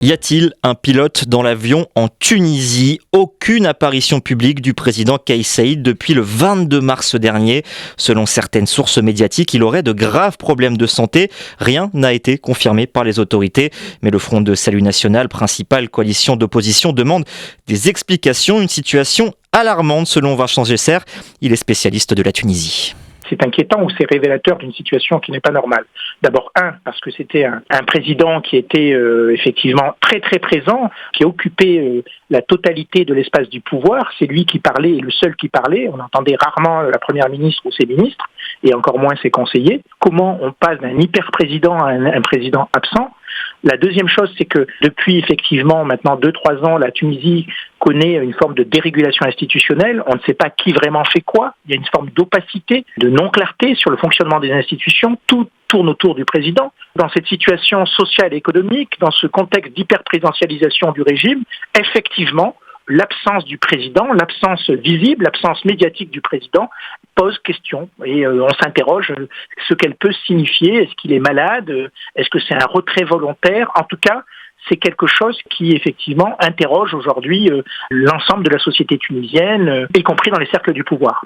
Y a-t-il un pilote dans l'avion en Tunisie? Aucune apparition publique du président Kais Saied depuis le 22 mars dernier. Selon certaines sources médiatiques, il aurait de graves problèmes de santé. Rien n'a été confirmé par les autorités. Mais le Front de Salut National, principale coalition d'opposition, demande des explications. Une situation alarmante selon Vincent Gesser. Il est spécialiste de la Tunisie. C'est inquiétant ou c'est révélateur d'une situation qui n'est pas normale. D'abord, parce que c'était un président qui était effectivement très très présent, qui occupait la totalité de l'espace du pouvoir. C'est lui qui parlait et le seul qui parlait. On entendait rarement la première ministre ou ses ministres, et encore moins ses conseillers. Comment on passe d'un hyper-président à un président absent? La deuxième chose, c'est que depuis effectivement maintenant 2-3 ans, la Tunisie connaît une forme de dérégulation institutionnelle. On ne sait pas qui vraiment fait quoi. Il y a une forme d'opacité, de non-clarté sur le fonctionnement des institutions. Tout tourne autour du président. Dans cette situation sociale et économique, dans ce contexte d'hyper-présidentialisation du régime, effectivement, l'absence du président, l'absence visible, l'absence médiatique du président pose question. Et on s'interroge ce qu'elle peut signifier. Est-ce qu'il est malade? Est-ce que c'est un retrait volontaire? En tout cas, c'est quelque chose qui effectivement interroge aujourd'hui l'ensemble de la société tunisienne, y compris dans les cercles du pouvoir.